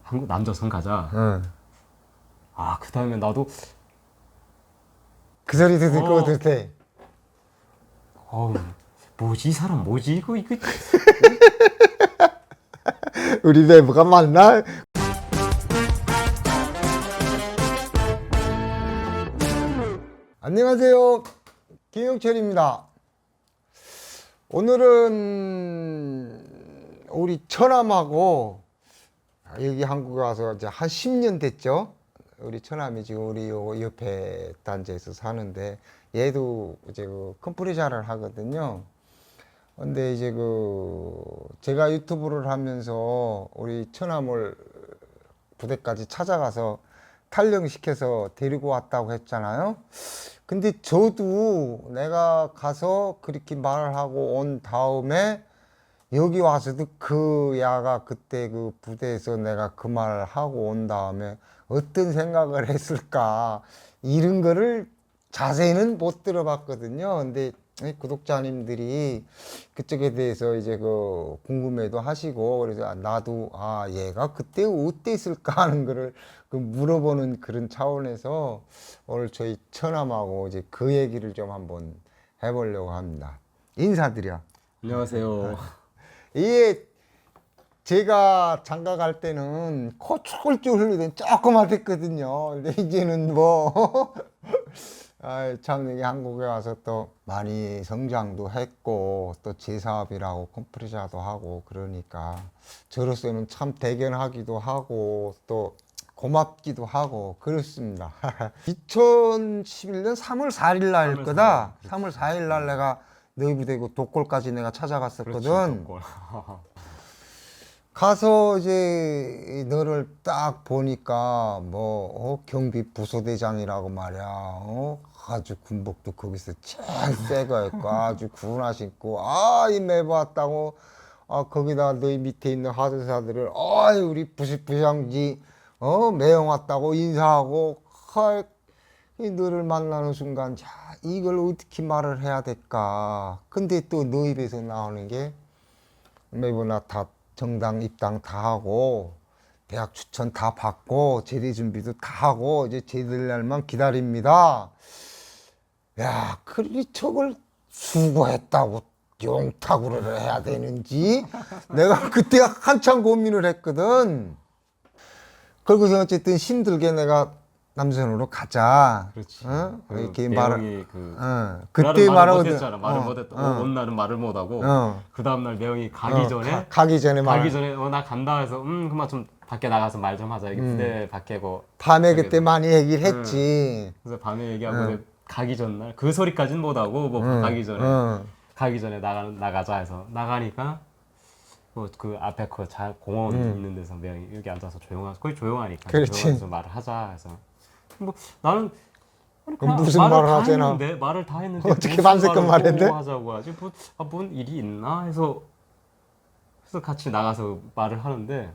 한국 남조선 가자. 응. 아, 그 다음에 나도, 그 소리 듣고 어떡해? 어우, 뭐지, 이 사람 뭐지, 이거. 우리 배부가 맞나? 안녕하세요. 김용철입니다. 오늘은 우리 처남하고 여기 한국에 와서 이제 한 10년 됐죠. 우리 처남이 지금 우리 요 옆에 단지에서 사는데 얘도 이제 그 컴프레셔를 하거든요. 근데 이제 제가 유튜브를 하면서 우리 처남을 부대까지 찾아가서 탈영시켜서 데리고 왔다고 했잖아요. 근데 저도 내가 가서 그렇게 말을 하고 온 다음에 여기 와서도 그 야가 그때 그 부대에서 내가 그 말을 하고 온 다음에 어떤 생각을 했을까 이런 거를 자세히는 못 들어봤거든요. 근데 구독자님들이 그쪽에 대해서 이제 궁금해도 하시고 그래서 나도 얘가 그때 어땠을까 하는 거를 물어보는 그런 차원에서 오늘 저희 처남하고 이제 그 얘기를 좀 한번 해보려고 합니다. 인사드려. 안녕하세요. 이게 제가 장가 갈 때는 코 쫄쫄 흘리던 조그맣댔거든요. 근데 이제는 참 이게 한국에 와서 또 많이 성장도 했고 또 제 사업이라고 컴프레셔도 하고 그러니까 저로서는 참 대견하기도 하고 또 고맙기도 하고 그렇습니다. 2011년 3월 4일 날일 거다. 3월 4일 날 내가 너희 부대 독골까지 내가 찾아갔었거든. 그렇지, 독골. 가서 이제 너를 딱 보니까 경비 부소대장이라고 말이야. 아주 군복도 거기서 제일 새거 입고 아주 군화 신고 이 매봤다고 거기다 너희 밑에 있는 하드사들을 우리 부시부장지 매형 왔다고 인사하고 이 너를 만나는 순간 자 이걸 어떻게 말을 해야 될까. 근데 또 너 입에서 나오는 게 매번 다 정당 입당 다 하고 대학 추천 다 받고 제대 준비도 다 하고 이제 제대할 날만 기다립니다. 야, 그리 저걸 수고했다고 용탁으로 해야 되는지 내가 그때 한참 고민을 했거든. 그리고서 어쨌든 힘들게 내가 남선으로 가자. 그렇지. 이렇게 매형이 그때 말을 말하거든. 못했잖아. 말을 못했다. 온 날은 말을 못하고 그 다음 날 매형이 가기 전에 가기 전에 나 간다 해서 그만 좀 밖에 나가서 말 좀 하자. 이게 부대 밖에 밤에 그때 많이 얘기를 했지. 그래서 밤에 얘기하고 이제 가기 전날 그 소리까지는 못하고 가기 전에 나가자 해서 나가니까 그 앞에 공원 있는 데서 매형이 여기 앉아서 거의 조용하니까 그렇지. 조용해서 말을 하자 해서 나는 그럼 무슨 말을 하잖아. 말을 다 했는데 어떻게 반색건 말했는데? 하자고 하지 뭔 일이 있나 해서 같이 나가서 말을 하는데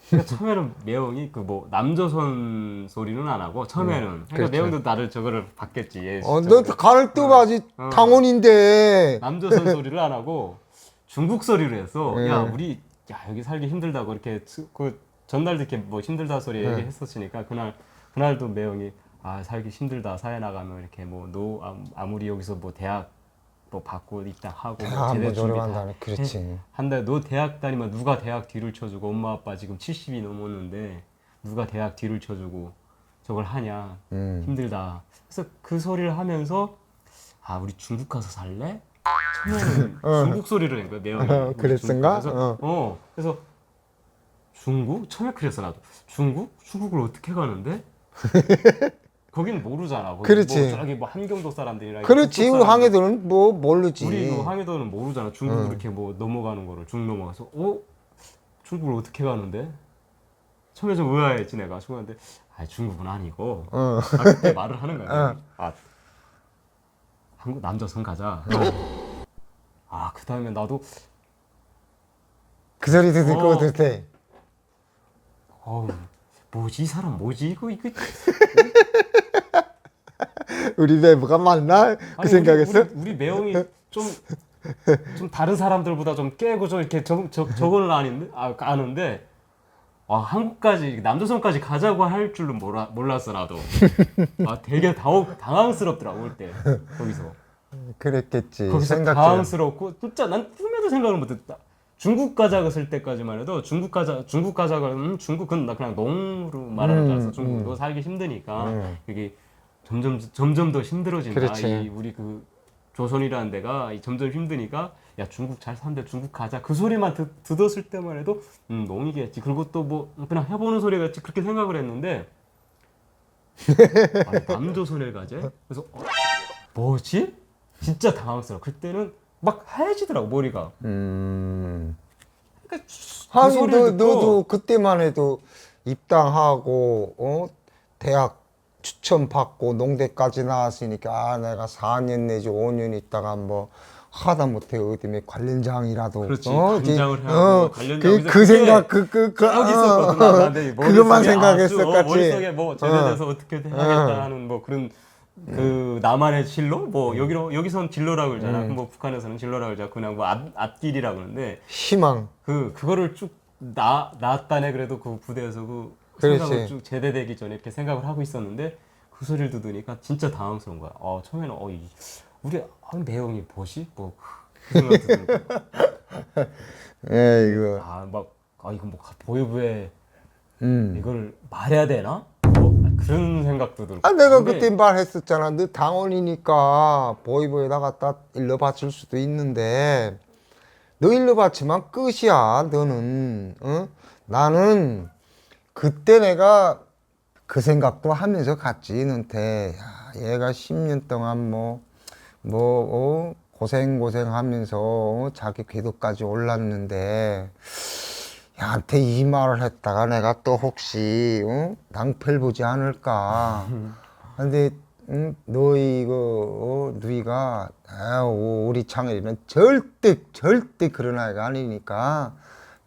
그러니까 처음에는 매형이 남조선 소리는 안 하고 처음에는 그러니까 그렇죠. 매형도 나를 저거를 받겠지. 너 가를 뜨가지 당원인데. 남조선 소리를 안 하고 중국 소리를 해서 우리 여기 살기 힘들다고 이렇게 전날도 이렇게 힘들다 소리 얘기했었으니까 그날도 매형이 살기 힘들다 사회 나가면 이렇게 아무리 여기서 대학 받고 입당하고 제대 준비 다 그렇지. 한데 너 대학 다니면 누가 대학 뒤를 쳐주고 엄마 아빠 지금 70이 넘었는데 누가 대학 뒤를 쳐주고 저걸 하냐 힘들다. 그래서 그 소리를 하면서 우리 중국 가서 살래? 처음에는 중국 소리를 한 거야 매형이. 그랬은가? 그래서 중국? 처음에 그랬어 나도. 중국을 어떻게 가는데? 거긴 모르잖아. 그렇지. 저기 함경도 사람들이랑. 그렇지. 우리 항해도는 모르지. 우리 항해도는 모르잖아. 중국 이렇게 넘어가는 거를 중 넘어가서 중국을 어떻게 가는데? 처음에 좀 의아했지 내가. 중국한테 중국은 아니고. 그때 말을 하는 거야. 한국 남조선 가자. 그 다음에 나도 그 소리 듣고 어떡해? 뭐지 이 사람 뭐지 이거. 우리 배부가 맞나? 그 생각했어? 우리 매형이 좀 다른 사람들보다 좀 깨고 좀 이렇게 저거는 아는데 한국까지 남조선까지 가자고 할 줄은 몰랐어 나도. 되게 당황스럽더라고 올 때 거기서. 그랬겠지. 거기서 생각해. 당황스럽고 진짜 난 꿈에도 생각을 못했다. 중국 가자고 쓸 때까지만 해도 중국 가자가 중국은 나 그냥 농으로 말하는 줄 알았어. 중국도 살기 힘드니까 이게 점점 더 힘들어진다. 그렇지. 우리 그 조선이라는 데가 점점 힘드니까 야 중국 잘 산대 중국 가자 그 소리만 듣었을 때만 해도 농이겠지. 그리고 또 뭐 그냥 해보는 소리겠지 그렇게 생각을 했는데 남조선에 가재? 그래서 뭐지? 진짜 당황스러워. 그때는 막 하얘지더라고 머리가. 그러니까 그 아니 소리를 듣고 너도 그때만 해도 입당하고 대학 추천 받고 농대까지 나왔으니까 내가 4년 내지 5년 있다가 뭐 하다못해 어디 뭐 관련장이라도 그렇지 이제, 관장을 해야 관련장 그 생각 딱 있었거든. 나한테 그것만 생각했었겠지. 머릿속에 뭐 제대돼서 어떻게 해야겠다 하는 뭐 그런 그 나만의 진로 뭐 여기선 진로라고 그러잖아. 그럼 뭐 북한에서는 진로라고 그러잖아. 그냥 뭐 앞길이라고 그러는데 희망. 그거를 쭉 나왔다네. 그래도 그 부대에서 그 그렇지. 생각을 쭉 제대되기 전에 이렇게 생각을 하고 있었는데 그 소리를 들으니까 진짜 당황스러운 거야. 처음에는 우리 매형이 뭐지? 뭐 그 생각도 들고 예 이거. 이거 뭐 보이부에 음. 이걸 말해야 되나? 그런 생각도 들고. 내가 근데 그때 말했었잖아. 너 당원이니까 보이보에다 갖다 일러 바칠 수도 있는데 너 일러 바치면 끝이야. 너는. 나는 그때 내가 그 생각도 하면서 갔지. 너한테 얘가 10년 동안 고생하면서 자기 궤도까지 올랐는데 야한테 이 말을 했다가 내가 또 혹시 낭패를 보지 않을까. 근데 누이가 우리 창일이는 절대 그런 아이가 아니니까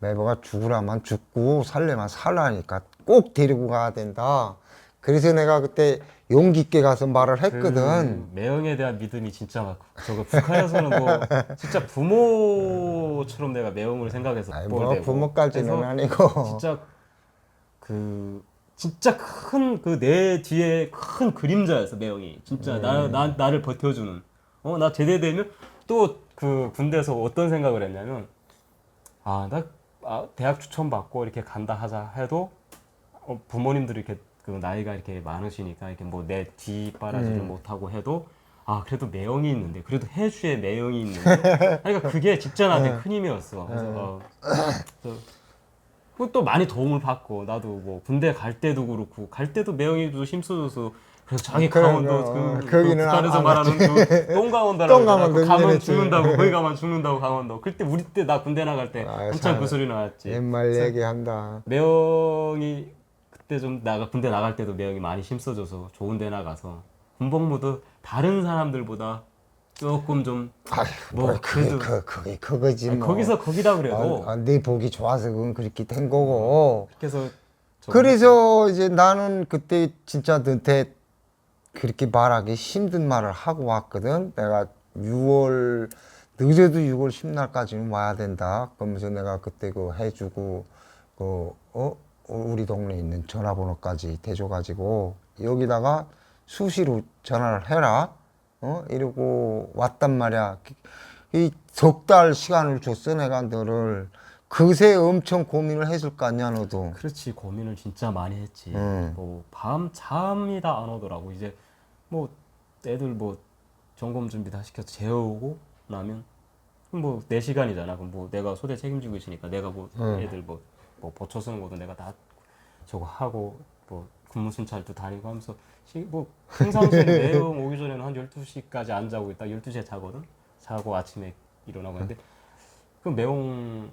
매버가 죽으라만 죽고 살려만 살라니까 꼭 데리고 가야 된다. 그래서 내가 그때 용기 있게 가서 말을 했거든. 매형에 대한 믿음이 진짜 막 저거 북한에서는 뭐 진짜 부모처럼 내가 매형을 생각해서 아니 볼 때고. 부모까지는 그래서 아니고 진짜 큰 내 뒤에 큰 그림자였어 매형이. 진짜 나를 버텨주는. 나 제대되면 또 그 군대에서 어떤 생각을 했냐면 나 대학 추천 받고 이렇게 간다 하자 해도 부모님들이 이렇게 그 나이가 이렇게 많으시니까 이렇게 뭐 내 뒷바라지를 못하고 해도 그래도 매형이 있는데 그래도 해주에 매형이 있는데 그러니까 그게 진짜 나한테 큰 힘이었어. 그래서 또 많이 도움을 받고 나도 뭐 군대 갈 때도 그렇고 갈 때도 매형이도 힘써줘서 그래서 자기 강원도 거기는 북한에서 안 말하는 그 똥강원도라고 똥강원도 가면 그랬지. 죽는다고 거기 가면 죽는다고 강원도. 그때 우리 때 나 군대 나갈 때 한참 그 소리 나왔지. 옛말 얘기한다. 매형이 그때 좀 군대 나갈 때도 매형이 많이 힘써줘서 좋은 데 나가서 군복무도 다른 사람들보다 조금 좀 그게 그거지 뭐. 거기서 거기다 그래도 네 보기 좋아서 그건 그렇게 된 거고. 그래서 이제 나는 그때 진짜 너한테 그렇게 말하기 힘든 말을 하고 왔거든. 내가 늦어도 6월 10날까지는 와야 된다. 그러면서 내가 그때 해주고 우리 동네에 있는 전화번호까지 대줘가지고 여기다가 수시로 전화를 해라. 이러고 왔단 말이야. 이 석 달 시간을 줬어 내가 너를. 그새 엄청 고민을 했을 거 아니야 너도. 그렇지 고민을 진짜 많이 했지. 뭐 밤 잠이 다 안 오더라고. 이제 뭐 애들 뭐 점검 준비 다 시켜서 재우고 나면 뭐 4시간이잖아. 그럼 뭐 내가 소대 책임지고 있으니까 내가 뭐 애들 뭐 보초 쓰는 것도 내가 다 저거 하고 뭐 근무 순찰도 다니고 하면서 뭐 평상시에 매형 오기 전에는 한 12시까지 안 자고 있다 12시에 자거든. 자고 아침에 일어나고 하는데 그 매형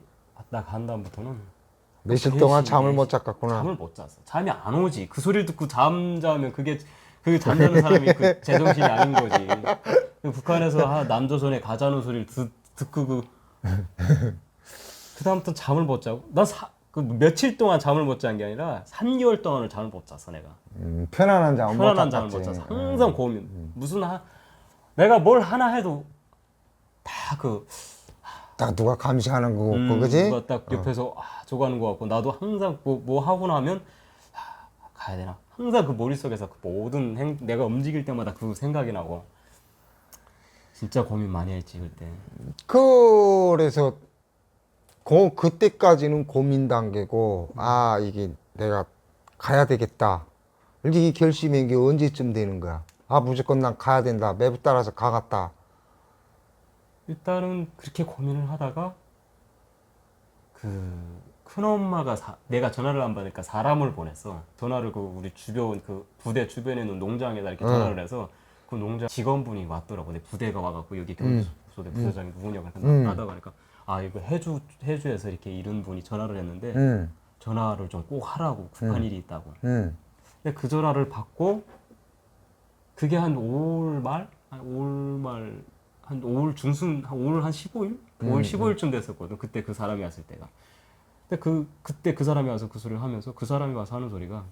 나 간 다음부터는 며칠 동안 잠을 못 잤겠구나. 잠을 못 잤어. 잠이 안 오지. 그 소리를 듣고 잠자면 그게 잠자는 사람이 그 제정신이 아닌 거지. 북한에서 남조선에 가자는 소리를 듣고 그 다음부터 잠을 못 자고 그 며칠 동안 잠을 못 잔 게 아니라 3개월 동안을 잠을 못 잤어 내가. 편안한 잠을 못 잤어. 항상 고민. 내가 뭘 하나 해도 다 딱 누가 감시하는 거고, 그지? 누가 딱 옆에서 저거 하는 거 같고 나도 항상 뭐 하고 나면 가야 되나 항상 그 머릿속에서 그 모든 내가 움직일 때마다 그 생각이 나고 진짜 고민 많이 했지 그때. 그래서 그때까지는 고민 단계고, 이게 내가 가야 되겠다. 이게 결심이 게 언제쯤 되는 거야? 무조건 난 가야 된다. 매부 따라서 가갔다. 일단은 그렇게 고민을 하다가 그 큰엄마가 내가 전화를 안 받으니까 사람을 보냈어. 전화를 그 우리 주변 그 부대 주변에 있는 농장에다 이렇게 전화를 해서 그 농장 직원분이 왔더라고. 내 부대가 와갖고 여기 교도소대 부대장이 누구냐고 나다가니까 이거 해주에서 이렇게 이런 분이 전화를 했는데 전화를 좀 꼭 하라고 급한 일이 있다고. 근데 그 전화를 받고 그게 한 5월 말? 한 5월 중순, 한 5월 한 15일? 5월 15일쯤 됐었거든. 그때 그 사람이 왔을 때가. 근데 그때 그 사람이 와서 그 소리를 하면서 그 사람이 와서 하는 소리가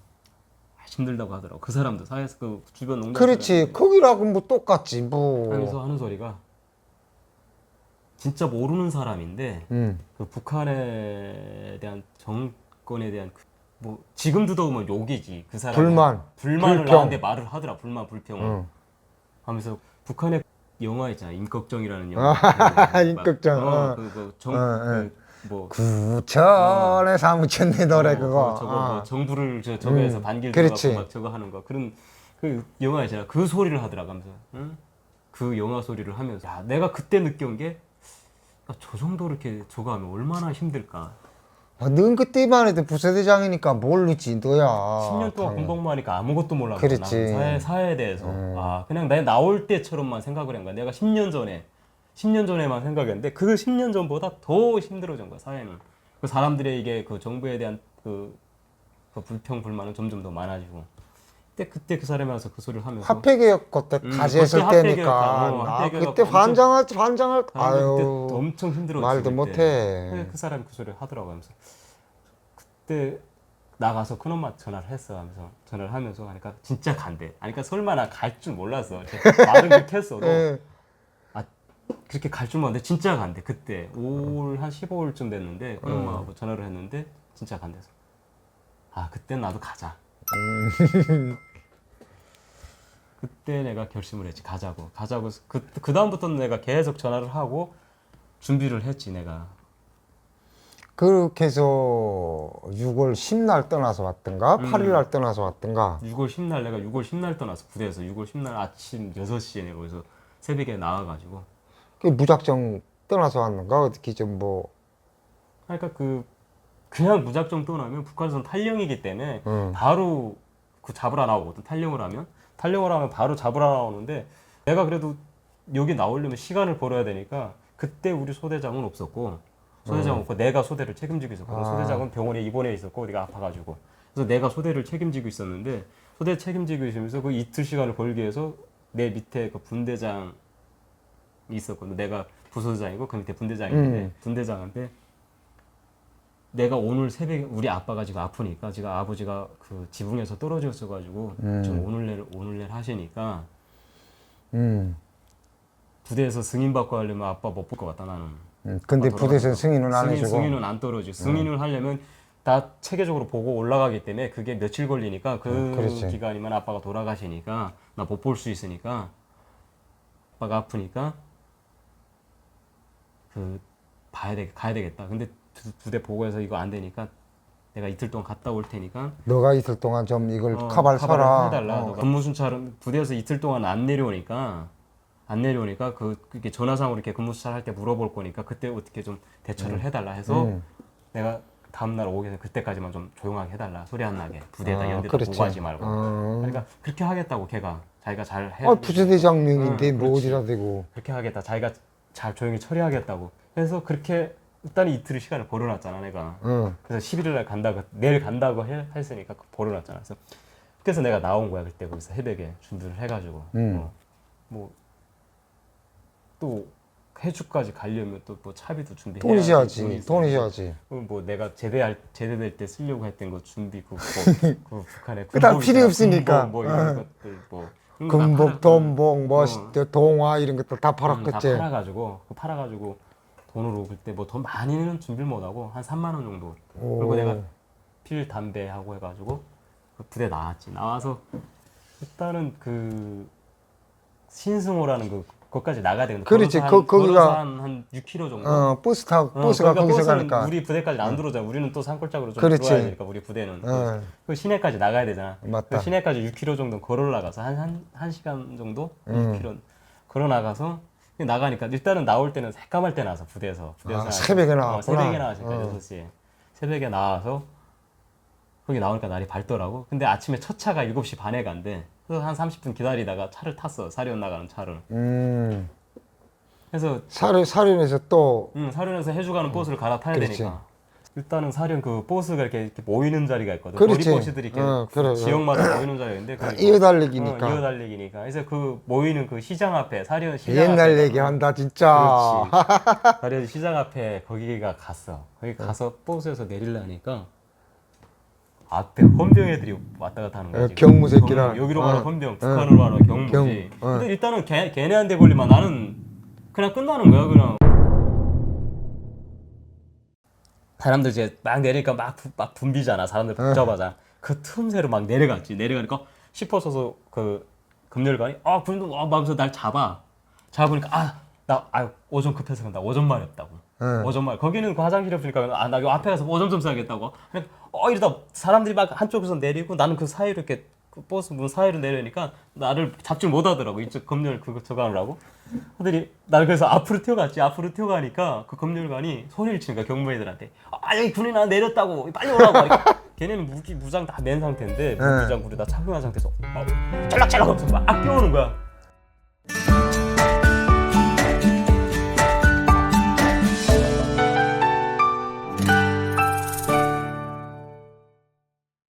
힘들다고 하더라고. 그 사람도 사회에서 그 주변 농장 그렇지. 거기라고 뭐 똑같지, 뭐. 하면서 하는 소리가 진짜 모르는 사람인데 그 북한에 대한 정권에 대한 뭐 지금도 더우면 욕이지. 그 사람 불만을 불평. 나한테 말을 하더라. 불만 불평을 하면서 북한의 영화 있잖아. 임꺽정이라는 영화. 임꺽정. 뭐 구천에 사무쳤네 노래 그거. 저거 뭐 정부를 저거에서 반길 그렇지. 들어가고 막 저거 하는 거 그런 그 영화 있잖아. 그 소리를 하더라 가면서. 그 영화 소리를 하면서 내가 그때 느낀 게 저 정도로 이렇게 저거 하면 얼마나 힘들까. 넌 그때만 해도 부서대장이니까 모르지 너야. 10년 동안 군복무 하니까 아무것도 몰라. 그렇지. 사회에 대해서. 그냥 내 나올 때처럼만 생각을 한 거야. 내가 10년 전에만 생각했는데 그 10년 전보다 더 힘들어진 거야, 사회는. 그 사람들의 이게 그 정부에 대한 그 불평, 불만은 점점 더 많아지고. 그때 그 사람이 와서 그 소리를 하면서. 화폐개혁 그때 가지했을 때니까. 그때 반장할, 아유. 그때 엄청 힘들었지. 말도 그때. 못해. 그 사람이 그 소리를 하더라고 하면서. 그때 나가서 큰엄마 전화를 했어 하면서 전화를 하면서 하니까 진짜 간대. 그러니까 설마 나 갈 줄 몰랐어. 말은 그렇게 했어도 그렇게 갈 줄 몰랐는데 진짜 간대. 그때 5월 한 15일쯤 됐는데 큰엄마하고 전화를 했는데 진짜 간대서. 그때 나도 가자. 그때 내가 결심을 했지. 가자고. 그 다음부터는 내가 계속 전화를 하고 준비를 했지 내가. 그렇게 해서 6월 10날 떠나서 왔던가 8일 날 떠나서 왔던가. 6월 10날 내가 6월 10날 떠나서 부대에서 6월 10날 아침 6시에 내가 거기서 새벽에 나와가지고 그 무작정 떠나서 왔는가 어떻게 좀 뭐. 그러니까 그냥 무작정 떠나면 북한에서는 탈령이기 때문에 바로 잡으러 나오거든. 탈령을 하면 바로 잡으러 나오는데 내가 그래도 여기 나오려면 시간을 벌어야 되니까 그때 우리 소대장은 없었고 소대장 없고 내가 소대를 책임지고 있었거든. 소대장은 병원에 입원해 있었고 우리가 아파가지고 그래서 내가 소대를 책임지고 있었는데 소대 책임지고 있으면서 그 이틀 시간을 벌기 위해서 내 밑에 그 분대장이 있었거든. 내가 부소대장이고 그 밑에 분대장인데 분대장한테 내가 오늘 새벽에 우리 아빠가 지금 아프니까 지금 아버지가 그 지붕에서 떨어졌어가지고 좀 오늘 내일 하시니까 부대에서 승인 받고 하려면 아빠 못 볼 것 같다 나는. 근데 부대에서 승인은 안 해주고. 승인은 안 떨어지고 승인을 하려면 다 체계적으로 보고 올라가기 때문에 그게 며칠 걸리니까 그 기간이면 아빠가 돌아가시니까 나 못 볼 수 있으니까 아빠가 아프니까 가야 되겠다. 근데 부대 보고해서 이거 안 되니까 내가 이틀 동안 갔다 올 테니까 너가 이틀 동안 좀 이걸 카바를 서라. 해달라. 근무 순찰은 부대에서 이틀 동안 안 내려오니까 그게 전화상으로 이렇게 근무 순찰할 때 물어볼 거니까 그때 어떻게 좀 대처를 해달라 해서 내가 다음날 오게 되면 그때까지만 좀 조용하게 해달라. 소리 안 나게 부대에다 연대도 보고하지 말고. 그러니까 그렇게 하겠다고 자기가 잘 해. 부대대장령인데 뭐 어디다 대고. 그렇게 하겠다. 자기가 잘 조용히 처리하겠다고. 그래서 그렇게 일단 이틀 시간을 벌어놨잖아 내가. 그래서 11일 날 간다고 내일 간다고 했으니까 벌어놨잖아. 그래서 내가 나온 거야 그때 거기서 새벽에 준비를 해가지고 또 해주까지 가려면 또 뭐 차비도 준비해야지. 돈이 셔야지. 뭐 내가 제대될 때 쓰려고 했던 거 준비 그 북한에 그다음 필요 없으니까. 뭐 이런 것들 뭐 금복, 돈복, 동화 이런 것들 다 팔았겠지. 다 팔아가지고 돈으로 그때 뭐 돈 많이는 준비를 못하고 한 3만 원 정도. 오. 그리고 내가 필 담배 하고 해가지고 그 부대 나왔지. 나와서 일단은 그 신승호라는 그것까지 나가야 되는데 그렇지. 걸어서 거기가 한 6km 정도. 버스 타고 버스가 그러니까 거기서 버스는 가니까. 우리 부대까지 안 들어오잖아. 우리는 또 산골짜기로 좀 그렇지. 들어와야 되니까 우리 부대는 그 시내까지 나가야 되잖아. 맞다. 그 시내까지 6km 정도 걸어 나가서 한 시간 정도 6km 걸어 나가서 나가니까 일단은 나올 때는 새까말 때 나와서 부대에서 새벽에 나왔구나. 새벽에 나왔으니까 6시에 새벽에 나와서 거기 나오니까 날이 밝더라고. 근데 아침에 첫 차가 7시 반에 간대. 그래서 한 30분 기다리다가 차를 탔어. 사련 나가는 차를. 그래서 사륜에서 또 사련에서 해주가는 버스를 갈아타야 그렇지. 되니까 일단은 사련 그 버스가 이렇게 모이는 자리가 있거든. 그렇지. 거리버스들이 이렇게 그래. 지역마다 모이는 자리가 있는데 이어달리기니까. 이어달리기니까. 그래서 그 모이는 그 시장 앞에 사련 시장 옛날 앞에 얘기한다 진짜. 그렇지. 사련 시장 앞에 거기가 갔어. 거기 가서 버스에서 내리려니까 앞에 헌병 애들이 왔다 갔다 하는 거지. 경무 새끼라. 여기로 가는 헌병, 북한으로 가는 경무지. 근데 일단은 걔네한테 걸리면 나는 그냥 끝나는 거야. 그냥 사람들 이제 막 내리니까 막 붐비잖아. 사람들 복잡하잖아. 그 틈새로 막 내려갔지. 내려가니까 싶어서서 그 금열관이 군도 막면서 날 잡으니까 나 오점 급해서 나 오점 말이 없다고. 오점 말. 거기는 그 화장실이 없으니까 나 요 앞에 가서 오점 좀 써야겠다고. 이러다 사람들이 막 한쪽에서 내리고 나는 그 사이로 이렇게 그 버스 문 사이로 내려니까 나를 잡질 못하더라고. 이쪽 검열 저거 하느라고. 애들이 나를 그래서 앞으로 뛰어갔지. 앞으로 뛰어가니까 그 검열관이 소리를 치는 거야. 경무애들한테. 여기 군인 하나 내렸다고. 빨리 오라고 하니까 걔네는 무장 다 맨 상태인데 무기장 구리 다 착용한 상태에서 찰락찰락 하면서 막 뛰어오는 거야.